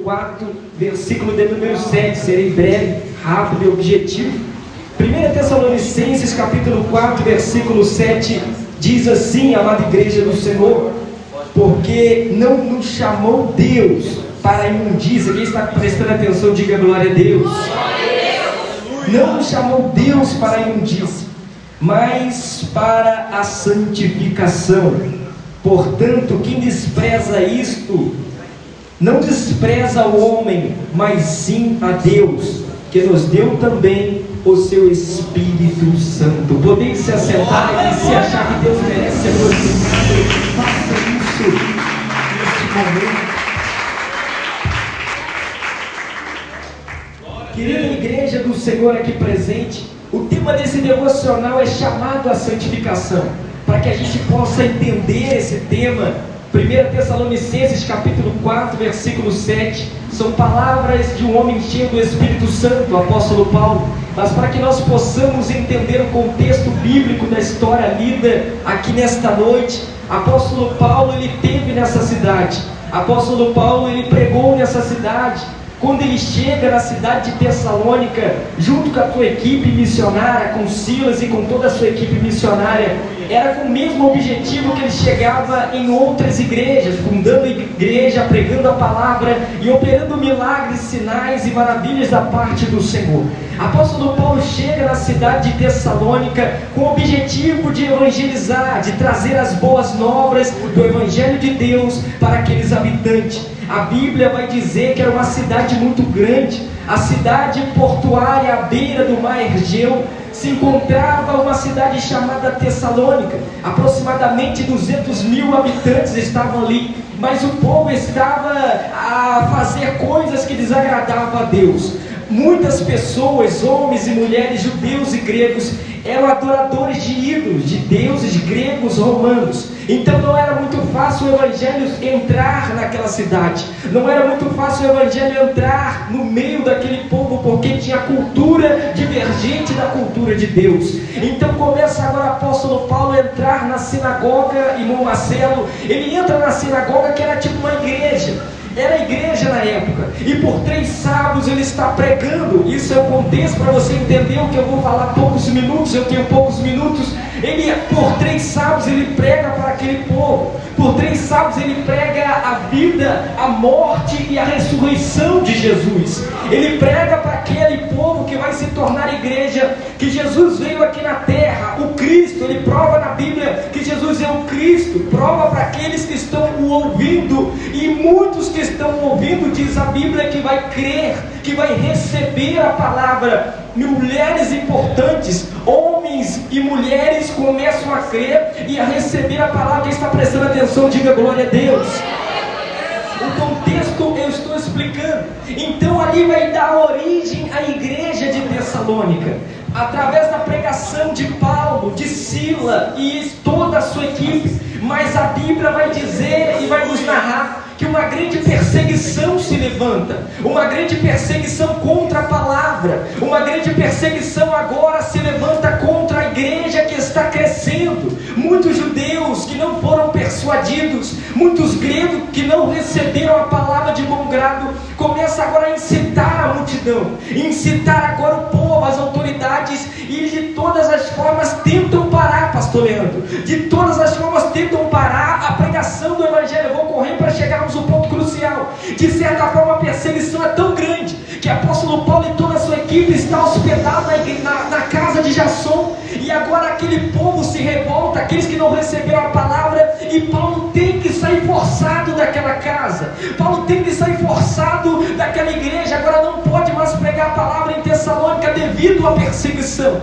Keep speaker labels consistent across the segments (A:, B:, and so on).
A: 4, versículo de número 7. Serei breve, rápido e objetivo. 1 Tessalonicenses, capítulo 4, versículo 7, diz assim, amada igreja do Senhor: porque não nos chamou Deus para a imundícia. Quem está prestando atenção, diga glória a Deus. Não nos chamou Deus para a imundícia, mas para a santificação. Portanto, quem despreza isto, não despreza o homem, mas sim a Deus, que nos deu também o seu Espírito Santo. Podem se assentar e se achar que Deus merece ser glorificado, faça isso neste momento. Querida igreja do Senhor aqui presente, o tema desse devocional é chamado à santificação. Para que a gente possa entender esse tema, 1 Tessalonicenses capítulo 4, versículo 7, são palavras de um homem cheio do Espírito Santo, o apóstolo Paulo. Mas para que nós possamos entender o contexto bíblico da história lida aqui nesta noite, apóstolo Paulo, ele esteve nessa cidade, apóstolo Paulo, ele pregou nessa cidade. Quando ele chega na cidade de Tessalônica, junto com a sua equipe missionária, com Silas e com toda a sua equipe missionária, era com o mesmo objetivo que ele chegava em outras igrejas, fundando igreja, pregando a palavra e operando milagres, sinais e maravilhas da parte do Senhor. Apóstolo Paulo chega na cidade de Tessalônica com o objetivo de evangelizar, de trazer as boas novas do Evangelho de Deus para aqueles habitantes. A Bíblia vai dizer que era uma cidade muito grande, a cidade portuária à beira do mar Egeu. Se encontrava uma cidade chamada Tessalônica, aproximadamente 200.000 habitantes estavam ali, mas o povo estava a fazer coisas que desagradavam a Deus. Muitas pessoas, homens e mulheres, judeus e gregos, eram adoradores de ídolos, de deuses gregos, romanos. Então não era muito fácil o evangelho entrar naquela cidade, não era muito fácil o evangelho entrar no meio daquele povo, porque tinha cultura divergente da cultura de Deus. Então começa agora o apóstolo Paulo a entrar na sinagoga, irmão Marcelo. Ele entra na sinagoga, que era tipo uma igreja, era a igreja na época, e por 3 sábados ele está pregando. Isso é o contexto para você entender o que eu vou falar poucos minutos, eu tenho poucos minutos. Ele, por 3 sábados, ele prega para aquele povo. Por 3 sábados ele prega a vida, a morte e a ressurreição de Jesus. Ele prega para aquele povo que vai se tornar igreja, que Jesus veio aqui na terra, o Cristo. Ele prova na Bíblia que Jesus é o Cristo, prova para aqueles que estão o ouvindo, e muitos que estão ouvindo, diz a Bíblia, que vai crer, que vai receber a palavra. Mulheres importantes, homens e mulheres começam a crer e a receber a palavra. Quem está prestando atenção, diga glória a Deus. O contexto eu estou explicando. Então ali vai dar origem à igreja de Tessalônica, através da pregação de Paulo, de Sila e toda a sua equipe. Mas a Bíblia vai dizer e vai nos narrar que uma grande perseguição se levanta, uma grande perseguição contra a palavra, uma grande perseguição agora se levanta contra a igreja que está crescendo. Muitos judeus que não foram persuadidos, muitos gregos que não receberam a palavra de bom grado, começa agora a incitar a multidão, incitar agora o povo, as autoridades, e de todas as formas tentam parar, pastor Leandro, de todas as formas tentam parar a pregação do evangelho. Eu vou correr para chegarmos ao ponto crucial. De certa forma a perseguição é tão grande que o apóstolo Paulo e toda a sua equipe está hospedado na casa de Jasson, e agora aquele povo se revolta, aqueles que não receberam a palavra, e Paulo tem que sair forçado daquela casa, Paulo tem que sair forçado daquela igreja. Agora não pode mais pregar a palavra em Tessalônica devido à perseguição,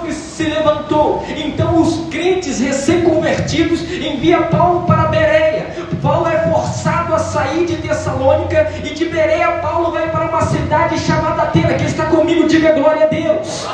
A: que se levantou. Então os crentes recém-convertidos enviam Paulo para Bereia. Paulo é forçado a sair de Tessalônica, e de Bereia Paulo vai para uma cidade chamada Atena. Quem está comigo, diga glória a Deus.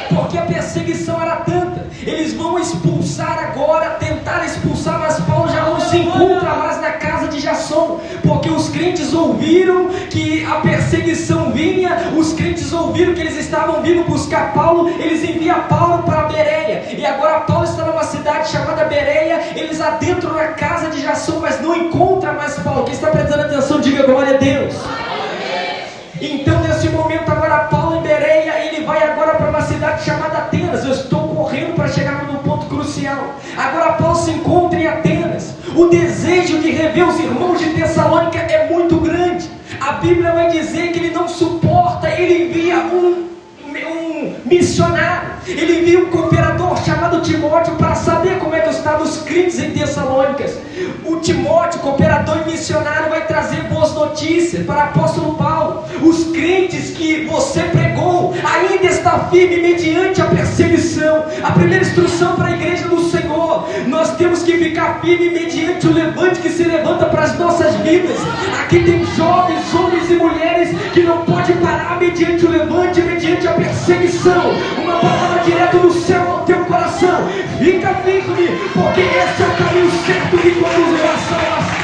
A: Porque a perseguição era tanta, eles vão expulsar agora, tentar expulsar, mas Paulo já não se encontra mais na casa de Jasson, porque os crentes crentes ouviram que a perseguição vinha, os crentes ouviram que eles estavam vindo buscar Paulo, eles enviam Paulo para Bereia, e agora Paulo está numa cidade chamada Bereia, eles adentram na casa de Jason, mas não encontram mais Paulo. Quem está prestando atenção, diga glória a Deus. Então nesse momento agora Paulo em Bereia, ele vai agora para uma cidade chamada Atenas. Eu estou correndo para chegar no ponto crucial. Agora Paulo se encontra em Atenas. O desejo de rever os irmãos de Tessalônica é muito grande. A Bíblia vai dizer que ele não suporta, ele envia um missionário, ele envia um cooperador chamado Timóteo para saber como é que estavam os crentes em Tessalônicas. O Timóteo, cooperador e missionário, vai trazer boas notícias para o apóstolo Paulo. Os crentes que você pregou ainda está firme mediante a perseguição. A primeira instrução para a igreja do Senhor: nós temos que ficar firme mediante o levante que se levanta para as nossas vidas. Aqui tem jovens, homens e mulheres que não podem parar mediante o levante, mediante a perseguição. Uma palavra direto do céu ao teu coração: fica firme, porque esse é o caminho certo que conduz à salvação.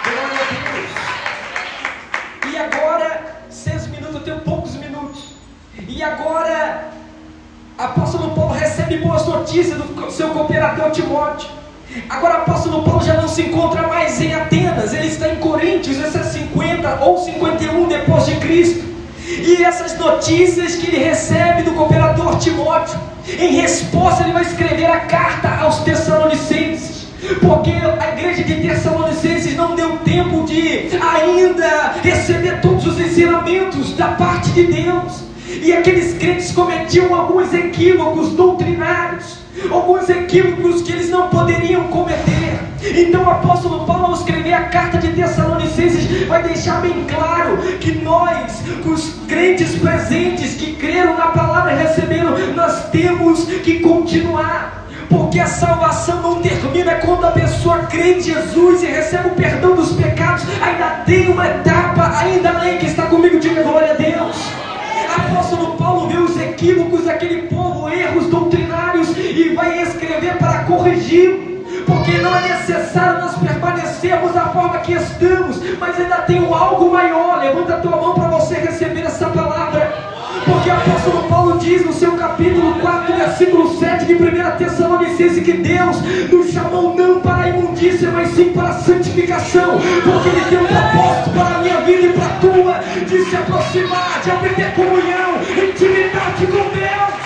A: Glória a Deus. E agora, 6 minutos, eu tenho poucos minutos. E agora, apóstolo Paulo recebe boas notícias do seu cooperador Timóteo. Agora o apóstolo Paulo já não se encontra mais em Atenas, ele está em Coríntios, esse é 50 ou 51 depois de Cristo. E essas notícias que ele recebe do cooperador Timóteo, em resposta ele vai escrever a carta aos Tessalonicenses, porque a igreja de Tessalonicenses não deu tempo de ainda receber todos os ensinamentos da parte de Deus, e aqueles crentes cometiam alguns equívocos doutrinários, alguns equívocos que eles não poderiam cometer. Então o apóstolo Paulo, ao escrever a carta de Tessalonicenses, vai deixar bem claro que nós, os crentes presentes que creram na palavra e receberam, nós temos que continuar, porque a salvação não termina quando a pessoa crê em Jesus e recebe o perdão dos pecados. Ainda tem uma etapa ainda além. Que está comigo, diga glória a Deus. Apóstolo Paulo vê os equívocos daquele povo, erros doutrinários, e vai escrever para corrigir, porque não é necessário nós permanecermos da forma que estamos, mas ainda tem algo maior. Levanta a tua mão para você receber essa palavra, porque o apóstolo Paulo diz no seu capítulo 4, versículo 7 de 1 Tessalonicenses, que Deus nos chamou não para a imundícia, mas sim para a santificação, porque Ele tem um propósito para a minha vida e para a tua, de se aproximar, de obter comunhão, intimidade com Deus.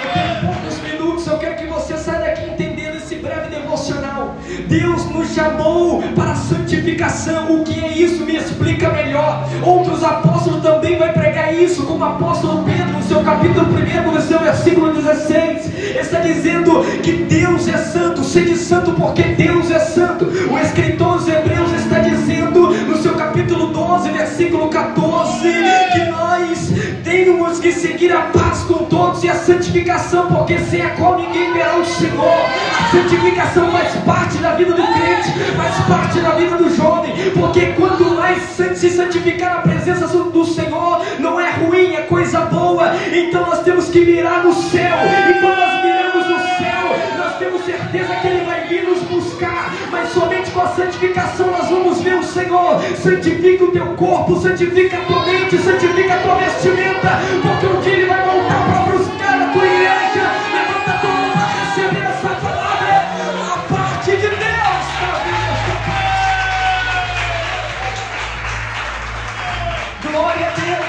A: Eu tenho poucos minutos, eu quero que você saia daqui entendendo esse breve devocional. Deus nos chamou para a santificação. O que é isso? Me explica melhor. Outros apóstolos também vão pregar isso, como o apóstolo Pedro, no seu capítulo 1, no seu versículo 16, está dizendo que Deus é santo. Sede santo porque Deus é santo. O escritor aos Hebreus está dizendo no seu capítulo 12, versículo 14, que nós temos que seguir a paz com todos e a santificação, porque sem a qual ninguém verá o Senhor. A santificação faz parte da vida do crente, faz parte da vida do jovem, porque quanto mais se santificar na presença do Senhor, não é ruim, é coisa boa. Então nós temos que mirar no céu, e quando nós miramos no céu, nós temos certeza que Ele vai vir nos buscar, mas somente com a santificação nós vamos ver o Senhor. Santifica o teu corpo, santifica a tua mente, santifica a tua vestimenta, porque um dia Ele vai voltar para buscar a tua igreja. Levanta a tua mão para receber essa palavra, a parte de Deus na vida. Glória a Deus.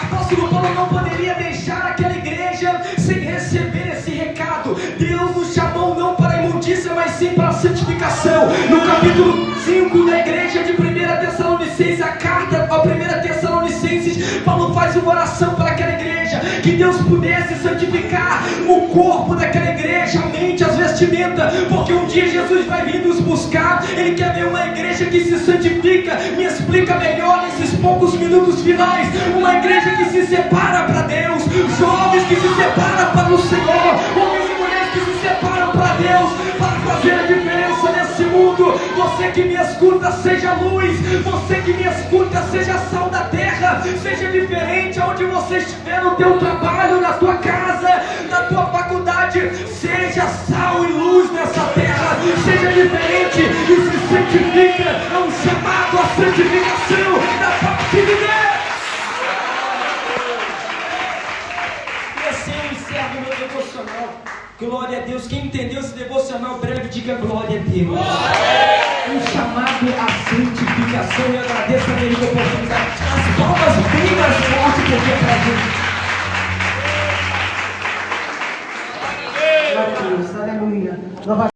A: Apóstolo Paulo não poderia deixar aquela igreja sem receber esse recado. Deus nos chamou não para a imundícia, mas sim para a santificação. No capítulo 5 da igreja de 1 Tessalonicenses, a carta a 1 Tessalonicenses, Paulo faz uma oração para aquela igreja, que Deus pudesse santificar o corpo daquela igreja, a mente, as vestimentas, porque um dia Jesus vai vir nos buscar. Ele quer ver uma igreja que se santifica. Me explica melhor nesses poucos minutos finais. Uma igreja que se separa para Deus, jovens que se separam para o Senhor, homens e mulheres que se separam para Deus, para fazer a diferença nesse mundo. Você que me escuta, seja luz. Você que me escuta, seja sal da terra. Seja diferente aonde você estiver, no teu trabalho, na tua casa, na tua faculdade. Seja sal e luz nessa terra. Seja diferente Um chamado à santificação. Eu agradeço a Ele pela oportunidade. As palmas bem mais fortes porque é pra gente.
B: Glória a Deus, aleluia.